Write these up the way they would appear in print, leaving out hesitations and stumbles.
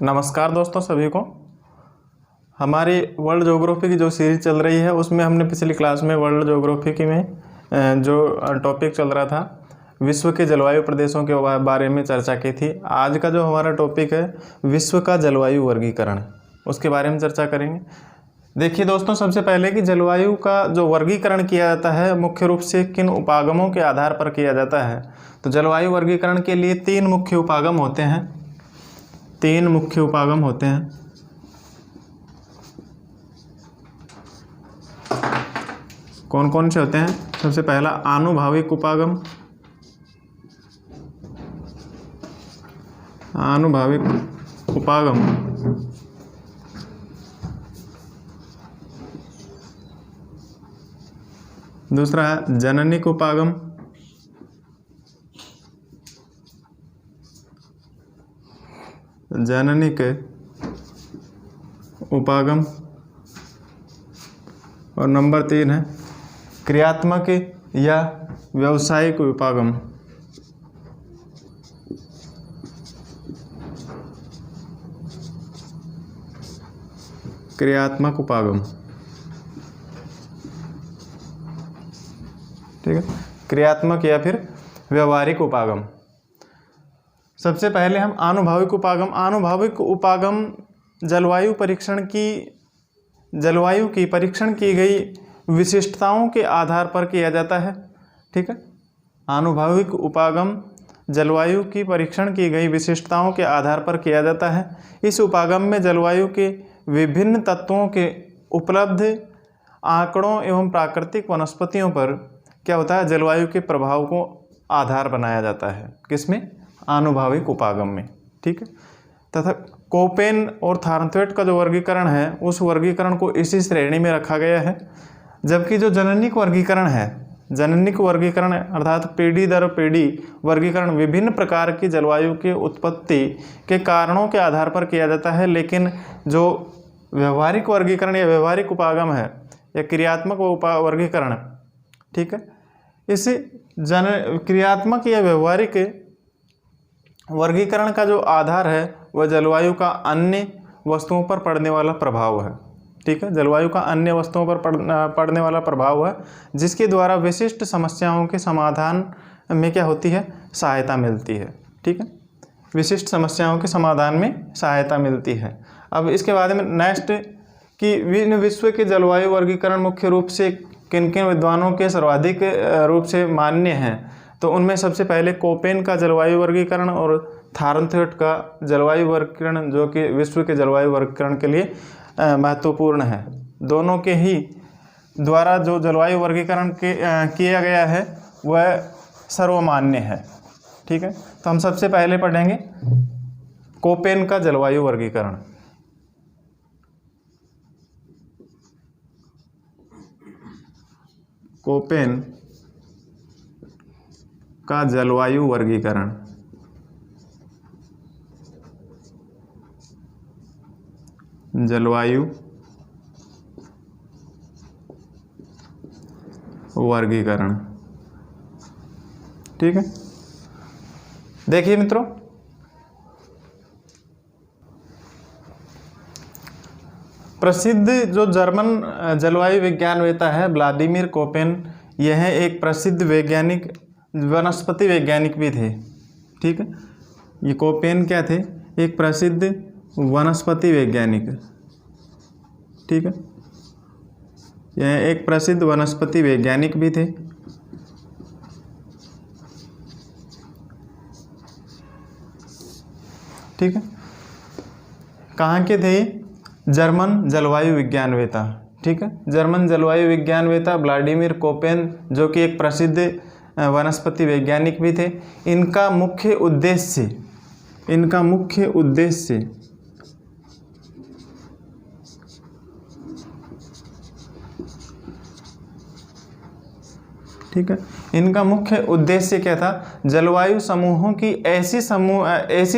नमस्कार दोस्तों सभी को। हमारी वर्ल्ड ज्योग्राफी की जो सीरीज चल रही है उसमें हमने पिछली क्लास में वर्ल्ड ज्योग्राफी की में जो टॉपिक चल रहा था विश्व के जलवायु प्रदेशों के बारे में चर्चा की थी। आज का जो हमारा टॉपिक है विश्व का जलवायु वर्गीकरण, उसके बारे में चर्चा करेंगे। देखिए दोस्तों, सबसे पहले कि जलवायु का जो वर्गीकरण किया जाता है मुख्य रूप से किन उपागमों के आधार पर किया जाता है। तो जलवायु वर्गीकरण के लिए तीन मुख्य उपागम होते हैं। कौन कौन से होते हैं? सबसे पहला आनुभाविक उपागम, दूसरा है जननिक उपागम, और नंबर 3 है क्रियात्मक या व्यावसायिक उपागम। ठीक है, क्रियात्मक या फिर व्यवहारिक उपागम। सबसे पहले हम आनुभाविक उपागम जलवायु की परीक्षण की गई विशिष्टताओं के आधार पर किया जाता है। ठीक है, आनुभाविक उपागम जलवायु की परीक्षण की गई विशिष्टताओं के आधार पर किया जाता है। इस उपागम में जलवायु के विभिन्न तत्वों के उपलब्ध आंकड़ों एवं प्राकृतिक वनस्पतियों पर क्या होता है, जलवायु के प्रभाव को आधार बनाया जाता है। किसमें? आनुभाविक उपागम में। ठीक है, तथा कोपेन और थार्नथवेट का जो वर्गीकरण है उस वर्गीकरण को इसी श्रेणी में रखा गया है। जबकि जो जननिक वर्गीकरण अर्थात पीढ़ी दर पीढ़ी वर्गीकरण विभिन्न प्रकार की जलवायु की उत्पत्ति के कारणों के आधार पर किया जाता है। लेकिन जो व्यवहारिक वर्गीकरण या व्यवहारिक उपागम है या क्रियात्मक वर्गीकरण, ठीक है, इस क्रियात्मक या व्यवहारिक वर्गीकरण का जो आधार है वह जलवायु का अन्य वस्तुओं पर पड़ने वाला प्रभाव है। ठीक है, जलवायु का अन्य वस्तुओं पर पड़ने वाला प्रभाव है, जिसके द्वारा विशिष्ट समस्याओं के समाधान में क्या होती है, सहायता मिलती है। ठीक है, विशिष्ट समस्याओं के समाधान में सहायता मिलती है। अब इसके बाद में नेक्स्ट कि विश्व के जलवायु वर्गीकरण मुख्य रूप से किन किन विद्वानों के सर्वाधिक रूप से मान्य हैं। तो उनमें सबसे पहले कोपेन का जलवायु वर्गीकरण और थार्नथवेट का जलवायु वर्गीकरण, जो कि विश्व के जलवायु वर्गीकरण के लिए महत्वपूर्ण है। दोनों के ही द्वारा जो जलवायु वर्गीकरण किया गया है वह सर्वमान्य है। ठीक है, तो हम सबसे पहले पढ़ेंगे कोपेन का जलवायु वर्गीकरण। कोपेन का जलवायु वर्गीकरण। ठीक है, देखिए मित्रों, प्रसिद्ध जो जर्मन जलवायु विज्ञानवेता है व्लादिमीर कोपेन, यह एक प्रसिद्ध वनस्पति वैज्ञानिक भी थे। ठीक है, ये कोपेन क्या थे? एक प्रसिद्ध वनस्पति वैज्ञानिक। ठीक है, यह एक प्रसिद्ध वनस्पति वैज्ञानिक भी थे। ठीक है, कहाँ के थे? जर्मन जलवायु विज्ञानवेता। ठीक है, जर्मन जलवायु विज्ञानवेता व्लादिमीर कोपेन, जो कि एक प्रसिद्ध वनस्पति वैज्ञानिक भी थे। इनका मुख्य उद्देश्य ठीक है, इनका मुख्य उद्देश्य क्या था? जलवायु समूहों की ऐसी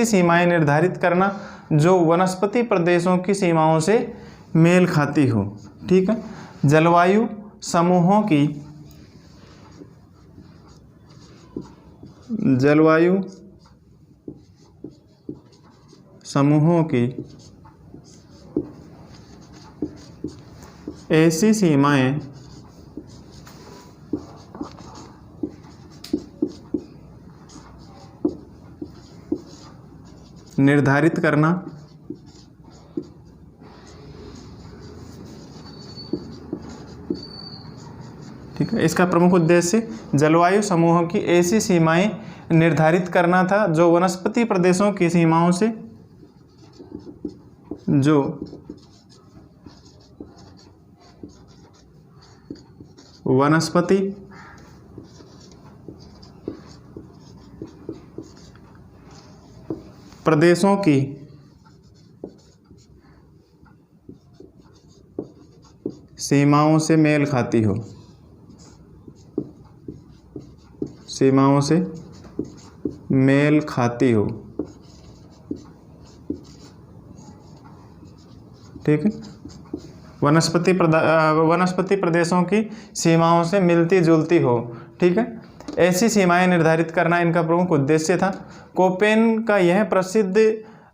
सीमाएं निर्धारित करना जो वनस्पति प्रदेशों की सीमाओं से मेल खाती हो। ठीक है, जलवायु समूहों की जलवायु समूहों की ऐसी सीमाएं निर्धारित करना ठीक है। इसका प्रमुख उद्देश्य जलवायु समूहों की ऐसी सीमाएं निर्धारित करना था जो वनस्पति प्रदेशों की सीमाओं से वनस्पति प्रदेशों की सीमाओं से मेल खाती हो, सीमाओं से मेल खाती हो। ठीक है। वनस्पति प्रदेशों की सीमाओं से मिलती जुलती हो। ठीक है। ऐसी सीमाएं निर्धारित करना इनका प्रमुख उद्देश्य था। कोपेन का यह प्रसिद्ध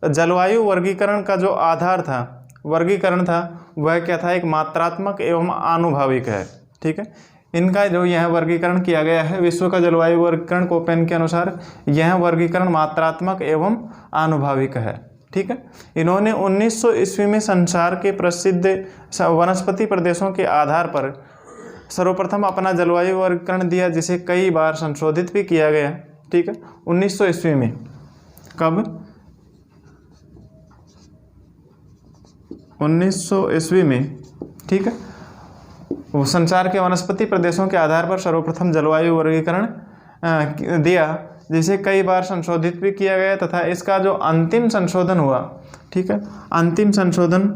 जलवायु वर्गीकरण का जो आधार था, वर्गीकरण था, वह क्या था? एक मात्रात्मक एवं आनुभाविक है। ठीक है। इनका जो यह वर्गीकरण किया गया है, विश्व का जलवायु वर्गीकरण कोपेन के अनुसार यह वर्गीकरण मात्रात्मक एवं आनुभाविक है। ठीक है। इन्होंने 1900 ईस्वी में संसार के प्रसिद्ध वनस्पति प्रदेशों के आधार पर सर्वप्रथम अपना जलवायु वर्गीकरण दिया, जिसे कई बार संशोधित भी किया गया। ठीक है। 1900 ईस्वी में, कब? 1900 ईस्वी में। ठीक है। वो संसार के वनस्पति प्रदेशों के आधार पर सर्वप्रथम जलवायु वर्गीकरण दिया, जिसे कई बार संशोधित भी किया गया, तथा इसका जो अंतिम संशोधन हुआ, ठीक है, अंतिम संशोधन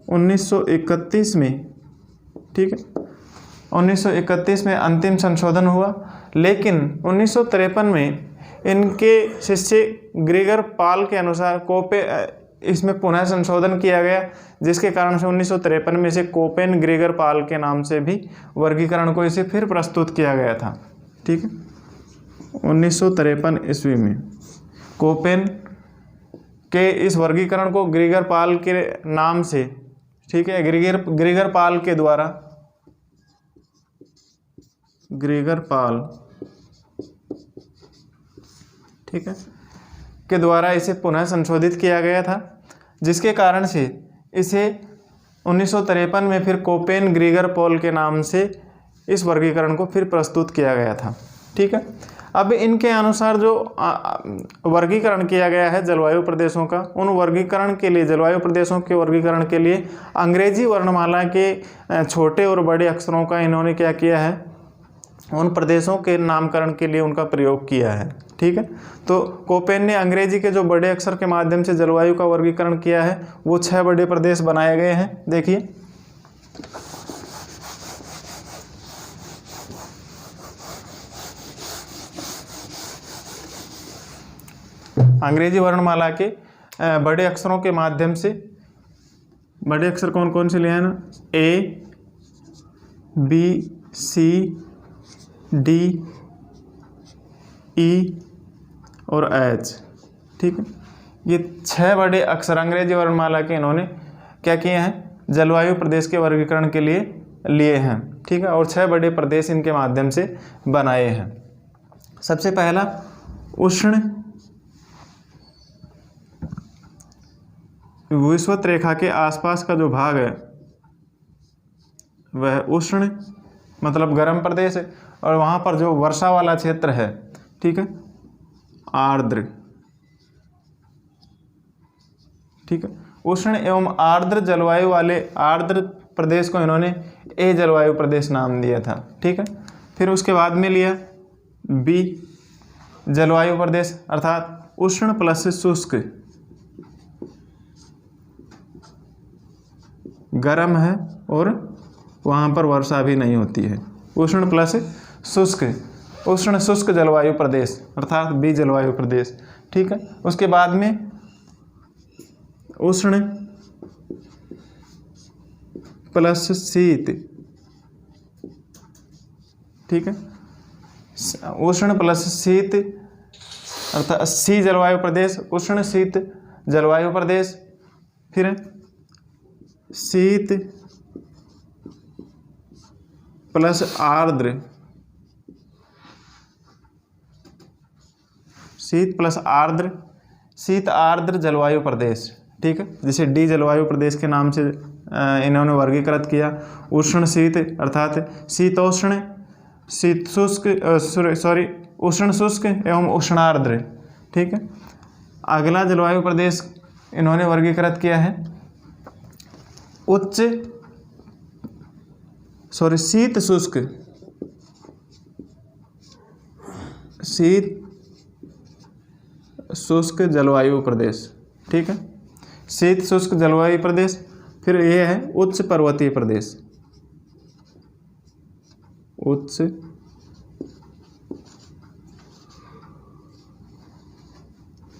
1931 में, ठीक है, 1931 में अंतिम संशोधन हुआ। लेकिन 1953 में इनके शिष्य ग्रेगर पाल के अनुसार इसमें पुनः संशोधन किया गया, जिसके कारण से 1953 में इसे कोपेन ग्रेगर पाल के नाम से भी वर्गीकरण को इसे फिर प्रस्तुत किया गया था। ठीक है। 1953 ईस्वी में कोपेन के इस वर्गीकरण को ग्रेगर पाल के नाम से, ठीक है, ग्रेगर पाल के द्वारा, ग्रेगर पाल, ठीक है, के द्वारा इसे पुनः संशोधित किया गया था, जिसके कारण से इसे 1953 में फिर कोपेन ग्रेगर पाल के नाम से इस वर्गीकरण को फिर प्रस्तुत किया गया था। ठीक है। अब इनके अनुसार जो वर्गीकरण किया गया है जलवायु प्रदेशों का, उन वर्गीकरण के लिए, जलवायु प्रदेशों के वर्गीकरण के लिए अंग्रेजी वर्णमाला के छोटे और बड़े अक्षरों का इन्होंने क्या किया है, उन प्रदेशों के नामकरण के लिए उनका प्रयोग किया है। ठीक है। तो कोपेन ने अंग्रेजी के जो बड़े अक्षर के माध्यम से जलवायु का वर्गीकरण किया है, वो 6 बड़े प्रदेश बनाए गए हैं। देखिए, अंग्रेजी वर्णमाला के बड़े अक्षरों के माध्यम से, बड़े अक्षर कौन कौन से लिए हैं ना, A, B, C, D, E और H। ठीक है। ये 6 बड़े अक्षर अंग्रेजी वर्णमाला के इन्होंने क्या किए हैं, जलवायु प्रदेश के वर्गीकरण के लिए हैं। ठीक है। और 6 बड़े प्रदेश इनके माध्यम से बनाए हैं। सबसे पहला उष्ण विषुवत रेखा के आसपास का जो भाग है वह उष्ण मतलब गर्म प्रदेश है, और वहाँ पर जो वर्षा वाला क्षेत्र है, ठीक है, आर्द्र। ठीक है। उष्ण एवं आर्द्र जलवायु वाले आर्द्र प्रदेश को इन्होंने ए जलवायु प्रदेश नाम दिया था। ठीक है। फिर उसके बाद में लिया बी जलवायु प्रदेश, अर्थात उष्ण प्लस शुष्क, गर्म है और वहाँ पर वर्षा भी नहीं होती है। उष्ण प्लस शुष्क, उष्ण शुष्क जलवायु प्रदेश, अर्थात बी जलवायु प्रदेश। ठीक है। उसके बाद में उष्ण प्लस शीत, ठीक है, उष्ण प्लस शीत अर्थात सी जलवायु प्रदेश उष्ण शीत जलवायु प्रदेश, फिर शीत प्लस आर्द्र, शीत प्लस आर्द्र, शीत आर्द्र जलवायु प्रदेश, ठीक है, जिसे डी जलवायु प्रदेश के नाम से इन्होंने वर्गीकृत किया। उष्ण शीत अर्थात शीतोष्ण, शीत शुष्क उष्ण शुष्क एवं उष्णार्द्र, ठीक है। अगला जलवायु प्रदेश इन्होंने वर्गीकृत किया है शीत शुष्क, शीत शुष्क जलवायु प्रदेश, ठीक है, शीत शुष्क जलवायु प्रदेश। फिर ये है उच्च पर्वतीय प्रदेश, उच्च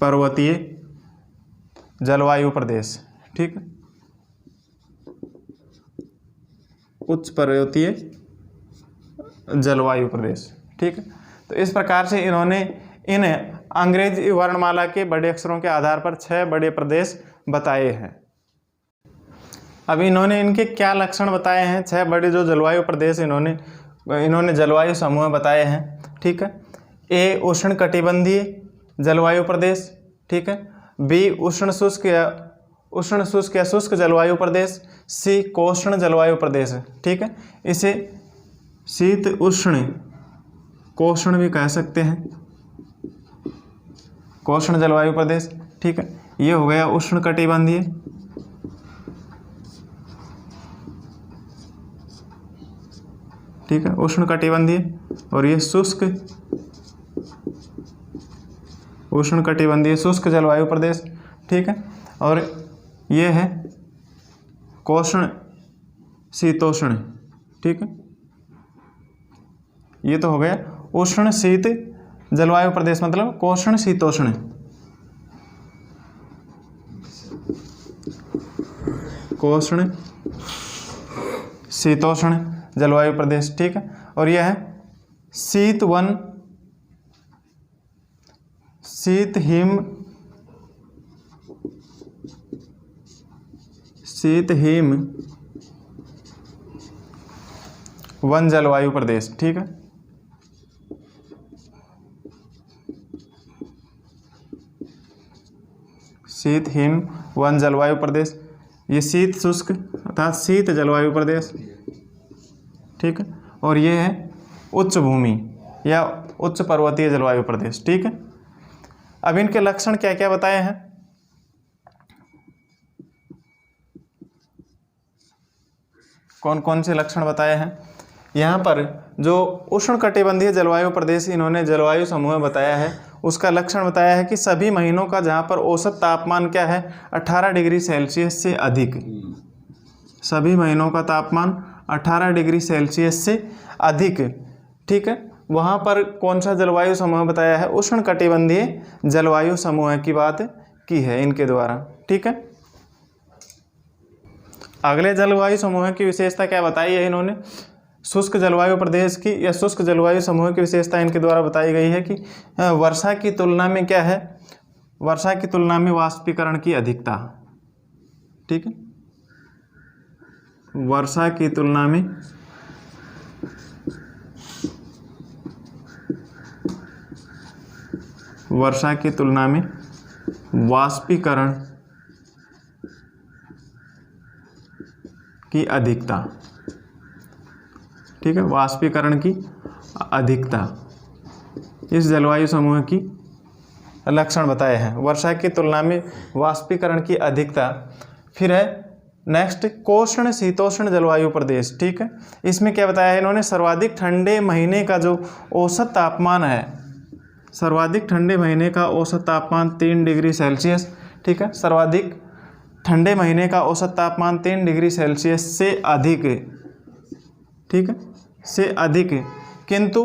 पर्वतीय जलवायु प्रदेश, ठीक है, उच्च पर्वतीय जलवायु प्रदेश, ठीक है। तो इस प्रकार से इन्होंने इन अंग्रेजी वर्णमाला के बड़े अक्षरों के आधार पर 6 बड़े प्रदेश बताए हैं। अब इन्होंने इनके क्या लक्षण बताए हैं, 6 बड़े जो जलवायु प्रदेश इन्होंने जलवायु समूह बताए हैं, ठीक है। ए उष्ण कटिबंधीय जलवायु प्रदेश, ठीक है। बी उष्ण शुष्क या शुष्क जलवायु प्रदेश। सी कोष्ण जलवायु प्रदेश, ठीक है। इसे शीत उष्ण कोष्ण भी कह सकते हैं, कोष्ण जलवायु प्रदेश, ठीक है। ये हो गया उष्ण कटिबंधीय, ठीक है, उष्ण कटिबंधीय। और ये शुष्क उष्ण कटिबंधीय शुष्क जलवायु प्रदेश, ठीक है। और ये है कोष्ण शीतोष्ण, ठीक है। ये तो हो गया उष्ण शीत जलवायु प्रदेश, मतलब कोष्ण शीतोष्ण, कोष्ण शीतोष्ण जलवायु प्रदेश, ठीक है। और यह है शीत वन शीत हिम वन जलवायु प्रदेश, ठीक है। शीत हिम वन जलवायु प्रदेश। ये शीत शुष्क अर्थात शीत जलवायु प्रदेश, ठीक है। और ये है उच्च भूमि या उच्च पर्वतीय जलवायु प्रदेश, ठीक है। अब इनके लक्षण क्या क्या बताए हैं, कौन कौन से लक्षण बताए हैं। यहाँ पर जो उष्ण कटिबंधीय जलवायु प्रदेश इन्होंने जलवायु समूह बताया है, उसका लक्षण बताया है कि सभी महीनों का जहाँ पर औसत तापमान क्या है 18 डिग्री सेल्सियस से अधिक, सभी महीनों का तापमान 18 डिग्री सेल्सियस से अधिक, ठीक है। वहाँ पर कौन सा जलवायु समूह बताया है, उष्ण कटिबंधीय जलवायु समूह की बात की है इनके द्वारा, ठीक है। अगले जलवायु समूह की विशेषता क्या बताई है इन्होंने, शुष्क जलवायु प्रदेश की या शुष्क जलवायु समूह की विशेषता इनके द्वारा बताई गई है कि वर्षा की तुलना में क्या है, वर्षा की तुलना में वाष्पीकरण की अधिकता, ठीक है, वर्षा की तुलना में वाष्पीकरण की अधिकता, ठीक है, वाष्पीकरण की अधिकता इस जलवायु समूह की लक्षण बताए हैं, वर्षा की तुलना में वाष्पीकरण की अधिकता। फिर है नेक्स्ट कोष्ण शीतोष्ण जलवायु प्रदेश, ठीक है। इसमें क्या बताया है इन्होंने, सर्वाधिक ठंडे महीने का जो औसत तापमान है, सर्वाधिक ठंडे महीने का औसत तापमान 3 डिग्री सेल्सियस, ठीक है, सर्वाधिक ठंडे महीने का औसत तापमान 3 डिग्री सेल्सियस से अधिक, ठीक है, से अधिक, किंतु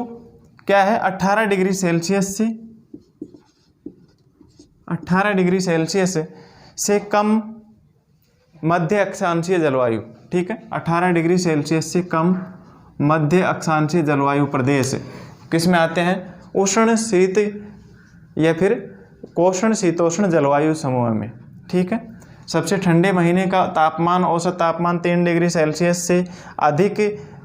क्या है 18 डिग्री सेल्सियस से 18 डिग्री सेल्सियस से कम मध्य अक्षांशीय जलवायु, ठीक है, 18 डिग्री सेल्सियस से कम मध्य अक्षांशीय जलवायु प्रदेश किस में आते हैं, उष्ण शीत या फिर कोष्ण शीतोष्ण जलवायु समूह में। ठीक है, सबसे ठंडे महीने का तापमान, औसत तापमान 3 डिग्री सेल्सियस से अधिक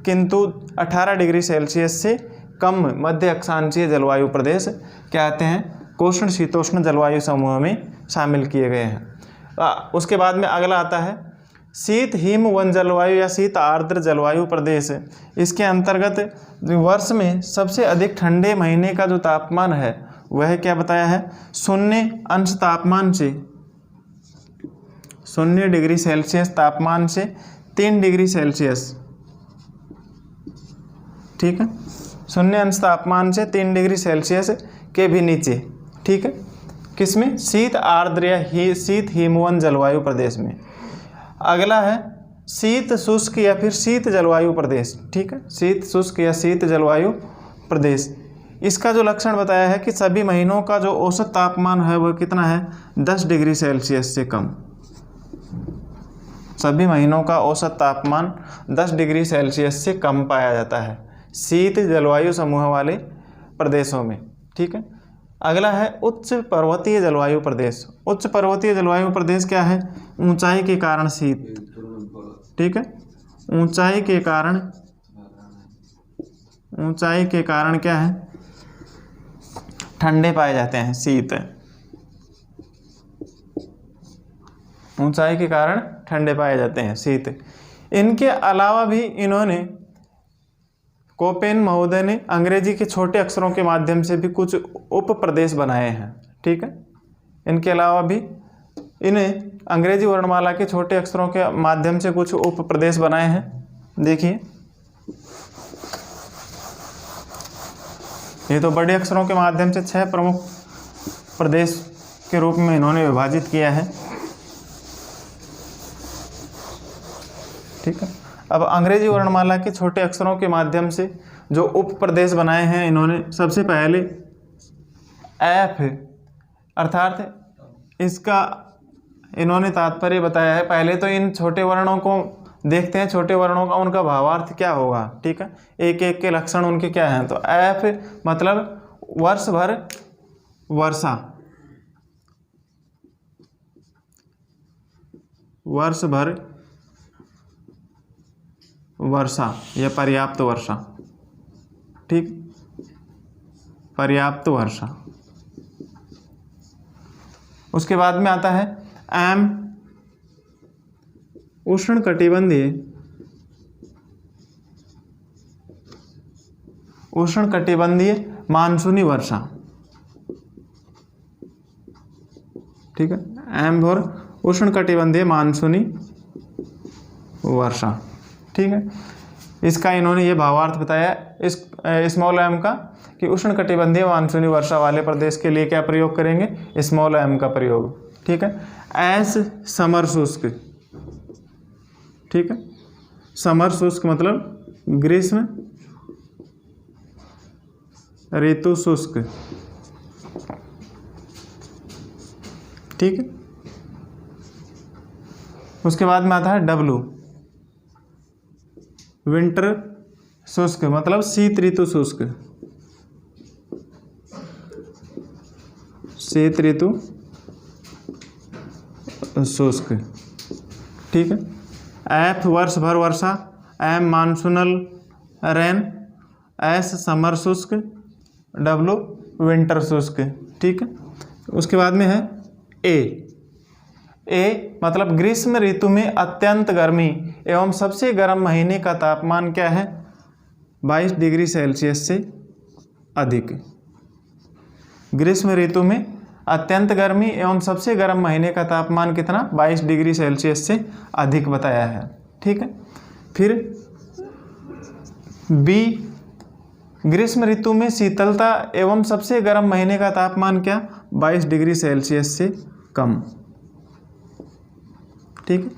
किंतु 18 डिग्री सेल्सियस से कम मध्य अक्षांशीय जलवायु प्रदेश क्या आते हैं, कोष्ण शीतोष्ण जलवायु समूह में शामिल किए गए हैं। उसके बाद में अगला आता है शीत हिम वन जलवायु या शीत आर्द्र जलवायु प्रदेश। इसके अंतर्गत वर्ष में सबसे अधिक ठंडे महीने का जो तापमान है वह क्या बताया है, 0 तापमान से 0 डिग्री सेल्सियस तापमान से 3 डिग्री सेल्सियस। ठीक है, 0 तापमान से 3 डिग्री सेल्सियस के भी नीचे। ठीक है, किसमें, शीत आर्द्र या शीत हिमवन जलवायु प्रदेश में। अगला है शीत शुष्क या फिर शीत जलवायु प्रदेश। ठीक है, शीत शुष्क या शीत जलवायु प्रदेश। इसका जो लक्षण बताया है कि सभी महीनों का जो औसत तापमान है वह कितना है, 10 डिग्री सेल्सियस से कम। सभी महीनों का औसत तापमान 10 डिग्री सेल्सियस से कम पाया जाता है शीत जलवायु समूह वाले प्रदेशों में। ठीक है, अगला है उच्च पर्वतीय जलवायु प्रदेश। उच्च पर्वतीय जलवायु प्रदेश क्या है, ऊंचाई के कारण शीत। ठीक है, ऊंचाई के कारण क्या है, ठंडे पाए जाते हैं, शीत। ऊंचाई के कारण ठंडे पाए जाते हैं, शीत। इनके अलावा भी इन्होंने, कोपेन महोदय ने अंग्रेजी के छोटे अक्षरों के माध्यम से भी कुछ उप प्रदेश बनाए हैं। ठीक है, इनके अलावा भी इन्हें अंग्रेजी वर्णमाला के छोटे अक्षरों के माध्यम से कुछ उप प्रदेश बनाए हैं। देखिए, ये तो बड़े अक्षरों के माध्यम से 6 प्रमुख प्रदेश के रूप में इन्होंने विभाजित किया है। ठीक है, अब अंग्रेजी वर्णमाला के छोटे अक्षरों के माध्यम से जो उप प्रदेश बनाए हैं इन्होंने, सबसे पहले एफ, अर्थात इसका इन्होंने तात्पर्य बताया है। पहले तो इन छोटे वर्णों को देखते हैं, छोटे वर्णों का उनका भावार्थ क्या होगा। ठीक है, एक एक के लक्षण उनके क्या हैं। तो एफ मतलब वर्ष भर वर्षा, वर्ष भर वर्षा या पर्याप्त वर्षा। ठीक, पर्याप्त वर्षा। उसके बाद में आता है एम, उष्णकटिबंधीय मानसूनी वर्षा। ठीक है, एम फॉर उष्णकटिबंधीय मानसूनी वर्षा। ठीक है, इसका इन्होंने ये भावार्थ बताया इस स्मॉल एम का, कि उष्णकटिबंधीय मानसूनी वर्षा वाले प्रदेश के लिए क्या प्रयोग करेंगे, स्मॉल एम का प्रयोग। ठीक है, एस समर शुष्क। ठीक है, समर शुष्क मतलब ग्रीष्म ऋतु शुष्क। ठीक है, उसके बाद में आता है डब्लू, विंटर शुष्क मतलब शीत ऋतु शुष्क, शीत ऋतु शुष्क। ठीक है, एफ वर्ष भर वर्षा, M monsoonal rain, S summer शुष्क, डब्लू विंटर शुष्क। ठीक है, उसके बाद में है ए मतलब ग्रीष्म ऋतु में अत्यंत गर्मी एवं सबसे गर्म महीने का तापमान क्या है, 22 डिग्री सेल्सियस से अधिक। ग्रीष्म ऋतु में अत्यंत गर्मी एवं सबसे गर्म महीने का तापमान कितना, 22 डिग्री सेल्सियस से अधिक बताया है। ठीक है, फिर बी, ग्रीष्म ऋतु में शीतलता एवं सबसे गर्म महीने का तापमान क्या, 22 डिग्री सेल्सियस से कम। ठीक है,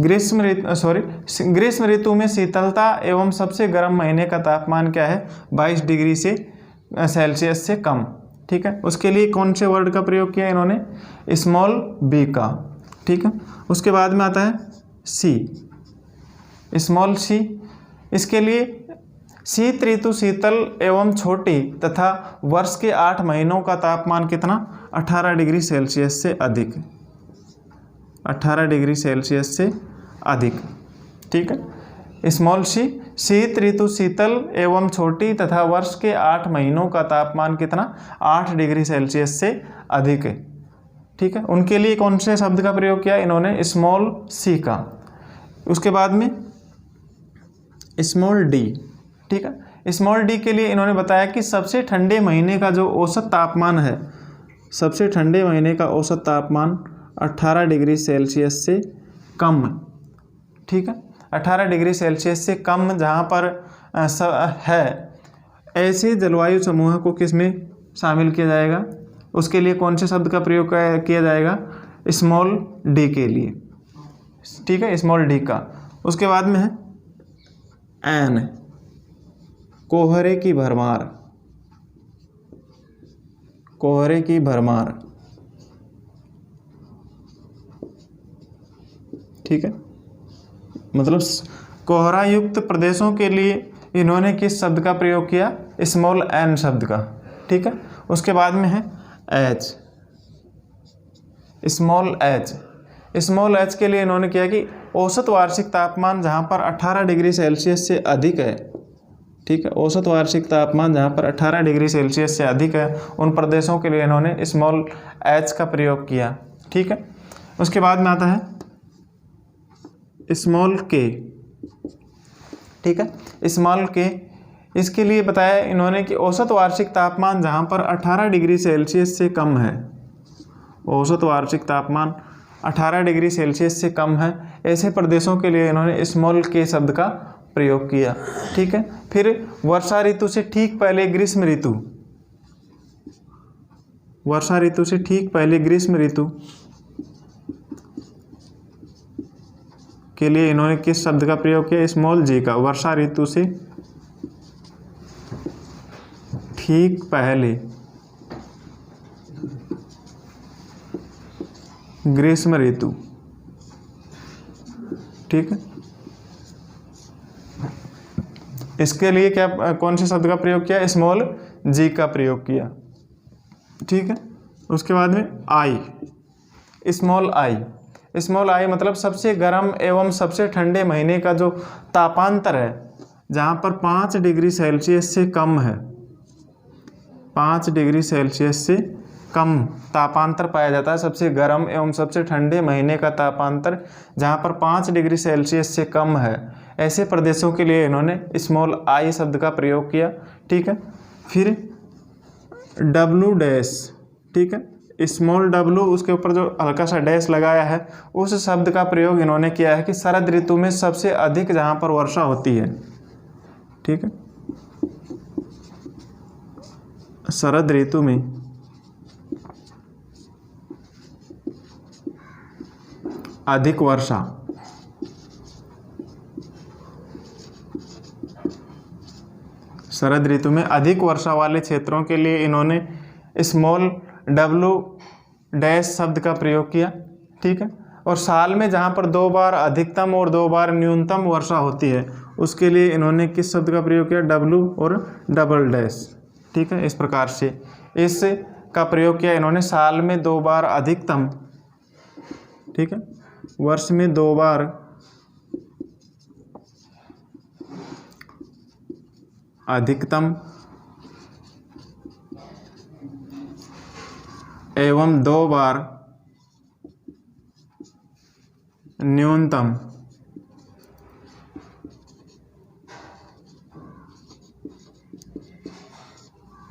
ग्रीष्म ऋतु में शीतलता एवं सबसे गर्म महीने का तापमान क्या है, 22 डिग्री सेल्सियस से कम। ठीक है, उसके लिए कौन से वर्ड का प्रयोग किया इन्होंने, स्मॉल बी का। ठीक है, उसके बाद में आता है सी, स्मॉल सी। इसके लिए शीत ऋतु शीतल एवं छोटी तथा वर्ष के 8 महीनों का तापमान कितना 18 डिग्री सेल्सियस से अधिक, 18 डिग्री सेल्सियस से अधिक। ठीक है, स्मॉल सी शीत ऋतु शीतल एवं छोटी तथा वर्ष के 8 महीनों का तापमान कितना 8 डिग्री सेल्सियस से अधिक है। ठीक है, उनके लिए कौन से शब्द का प्रयोग किया इन्होंने, स्मॉल सी का। उसके बाद में स्मॉल डी। ठीक है, स्मॉल डी के लिए इन्होंने बताया कि सबसे ठंडे महीने का जो औसत तापमान है, सबसे ठंडे महीने का औसत तापमान 18 डिग्री सेल्सियस से कम। ठीक है, 18 डिग्री सेल्सियस से कम जहाँ पर है, ऐसे जलवायु समूह को किस में शामिल किया जाएगा, उसके लिए कौन से शब्द का प्रयोग किया जाएगा, स्मॉल डी के लिए। ठीक है, स्मॉल डी का। उसके बाद में है एन, कोहरे की भरमार, कोहरे की भरमार। ठीक है, मतलब कोहरा युक्त प्रदेशों के लिए इन्होंने किस शब्द का प्रयोग किया, स्मॉल एन शब्द का। ठीक है, उसके बाद में है H, small H. Small H के लिए इन्होंने किया कि औसत वार्षिक तापमान जहाँ पर 18 डिग्री सेल्सियस से अधिक है। ठीक है, औसत वार्षिक तापमान जहाँ पर 18 डिग्री सेल्सियस से अधिक है, उन प्रदेशों के लिए इन्होंने स्मॉल एच का प्रयोग किया। ठीक है, उसके बाद में आता है स्मॉल के। ठीक है, स्मॉल के, इसके लिए बताया इन्होंने कि औसत वार्षिक तापमान जहाँ पर 18 डिग्री सेल्सियस से कम है, औसत वार्षिक तापमान 18 डिग्री सेल्सियस से कम है, ऐसे प्रदेशों के लिए इन्होंने स्मॉल के शब्द का प्रयोग किया। ठीक है, फिर वर्षा ऋतु से ठीक पहले ग्रीष्म ऋतु, वर्षा ऋतु से ठीक पहले ग्रीष्म ऋतु के लिए इन्होंने किस शब्द का प्रयोग किया, स्मॉल जी का। वर्षा ऋतु से ठीक पहले ग्रीष्म ऋतु। ठीक है, इसके लिए क्या, कौन से शब्द का प्रयोग किया, स्मॉल जी का प्रयोग किया। ठीक है, उसके बाद में आई, स्मॉल आई। स्मॉल आई मतलब सबसे गर्म एवं सबसे ठंडे महीने का जो तापांतर है, जहाँ पर 5 डिग्री सेल्सियस से कम है, 5 डिग्री सेल्सियस से कम तापांतर पाया जाता है। सबसे गर्म एवं सबसे ठंडे महीने का तापांतर जहाँ पर 5 डिग्री सेल्सियस से कम है, ऐसे प्रदेशों के लिए इन्होंने स्मॉल आई शब्द का प्रयोग किया। ठीक है, फिर डब्लू डैश। ठीक है, स्मॉल डब्लू, उसके ऊपर जो हल्का सा डैश लगाया है, उस शब्द का प्रयोग इन्होंने किया है कि शरद ऋतु में सबसे अधिक जहाँ पर वर्षा होती है। ठीक है, शरद ऋतु में अधिक वर्षा, शरद ऋतु में अधिक वर्षा वाले क्षेत्रों के लिए इन्होंने स्मॉल डब्लू डैश शब्द का प्रयोग किया। ठीक है, और साल में जहाँ पर 2 बार अधिकतम और 2 बार न्यूनतम वर्षा होती है, उसके लिए इन्होंने किस शब्द का प्रयोग किया, डब्लू और डबल डैश। ठीक है, इस प्रकार से इस का प्रयोग किया इन्होंने, साल में 2 बार अधिकतम। ठीक है, वर्ष में 2 बार अधिकतम एवं 2 बार न्यूनतम।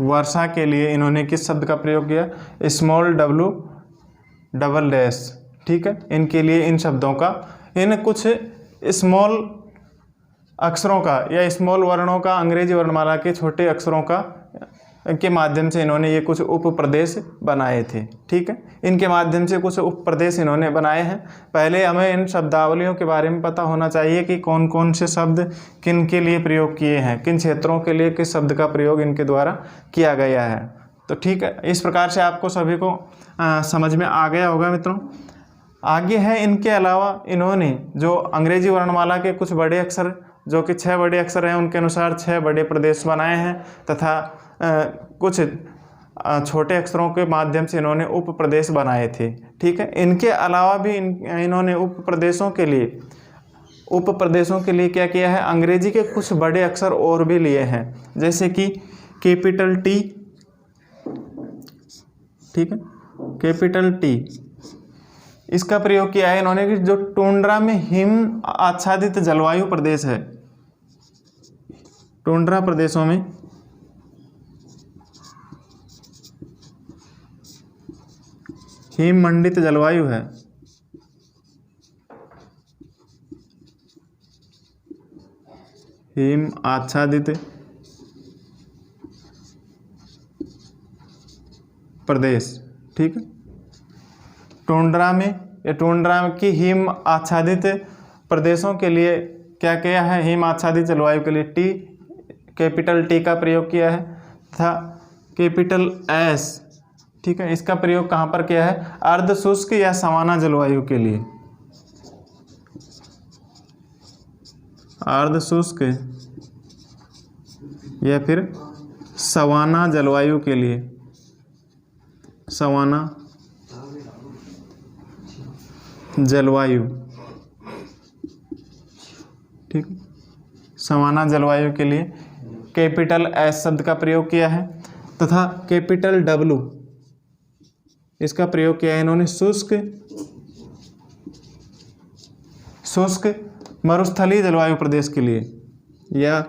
वर्षा के लिए इन्होंने किस शब्द का प्रयोग किया, स्मॉल डब्लू डबल डैश। ठीक है, इनके लिए इन शब्दों का, इन कुछ स्मॉल अक्षरों का या स्मॉल वर्णों का, अंग्रेजी वर्णमाला के छोटे अक्षरों का के माध्यम से इन्होंने ये कुछ उप प्रदेश बनाए थे। ठीक है, इनके माध्यम से कुछ उप प्रदेश इन्होंने बनाए हैं। पहले हमें इन शब्दावलियों के बारे में पता होना चाहिए कि कौन कौन से शब्द किन के लिए प्रयोग किए हैं, किन क्षेत्रों के लिए किस शब्द का प्रयोग इनके द्वारा किया गया है। तो ठीक है, इस प्रकार से आपको सभी को समझ में आ गया होगा मित्रों। आगे है, इनके अलावा इन्होंने जो अंग्रेजी वर्णमाला के कुछ बड़े अक्षर जो कि 6 बड़े अक्षर हैं उनके अनुसार 6 बड़े प्रदेश बनाए हैं तथा कुछ छोटे अक्षरों के माध्यम से इन्होंने उप प्रदेश बनाए थे। ठीक है, इनके अलावा भी इन्होंने उप प्रदेशों के लिए क्या किया है, अंग्रेजी के कुछ बड़े अक्षर और भी लिए हैं, जैसे कि कैपिटल टी। ठीक है, कैपिटल टी इसका प्रयोग किया है इन्होंने कि जो टुंड्रा में हिम आच्छादित जलवायु प्रदेश है, टुंड्रा प्रदेशों में हिम मंडित जलवायु है, हिम आच्छादित प्रदेश। ठीक है, टुंड्रा की हिम आच्छादित प्रदेशों के लिए क्या किया है, हिम आच्छादित जलवायु के लिए टी, कैपिटल टी का प्रयोग किया है तथा कैपिटल एस। ठीक है, इसका प्रयोग कहाँ पर किया है, अर्ध शुष्क या सवाना जलवायु के लिए, अर्ध शुष्क या फिर सवाना जलवायु के लिए, सवाना जलवायु। ठीक, सवाना जलवायु के लिए कैपिटल एस शब्द का प्रयोग किया है तथा कैपिटल डब्लू इसका प्रयोग किया है इन्होंने शुष्क मरुस्थलीय जलवायु प्रदेश के लिए या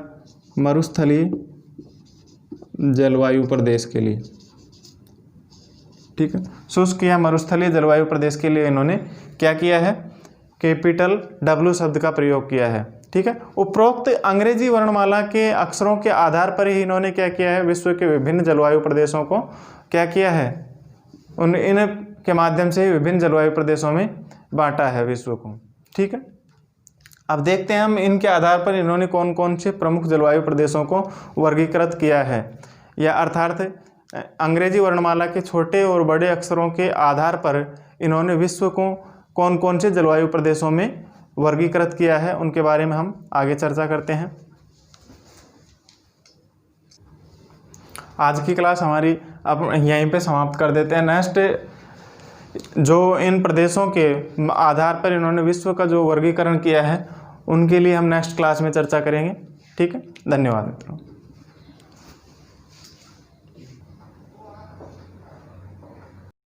मरुस्थलीय जलवायु प्रदेश के लिए। ठीक है, शुष्क या मरुस्थलीय जलवायु प्रदेश के लिए इन्होंने क्या किया है, कैपिटल डब्ल्यू शब्द का प्रयोग किया है। ठीक है, उपरोक्त अंग्रेजी वर्णमाला के अक्षरों के आधार पर ही इन्होंने क्या किया है, विश्व के विभिन्न जलवायु प्रदेशों को क्या किया है, इनके माध्यम से ही विभिन्न जलवायु प्रदेशों में बांटा है विश्व को। ठीक है, अब देखते हैं हम इनके आधार पर इन्होंने कौन कौन से प्रमुख जलवायु प्रदेशों को वर्गीकृत किया है, या अर्थात अंग्रेजी वर्णमाला के छोटे और बड़े अक्षरों के आधार पर इन्होंने विश्व को कौन कौन से जलवायु प्रदेशों में वर्गीकृत किया है, उनके बारे में हम आगे चर्चा करते हैं। आज की क्लास हमारी अब यहीं पे समाप्त कर देते हैं। नेक्स्ट जो इन प्रदेशों के आधार पर इन्होंने विश्व का जो वर्गीकरण किया है उनके लिए हम नेक्स्ट क्लास में चर्चा करेंगे। ठीक है, धन्यवाद मित्रों।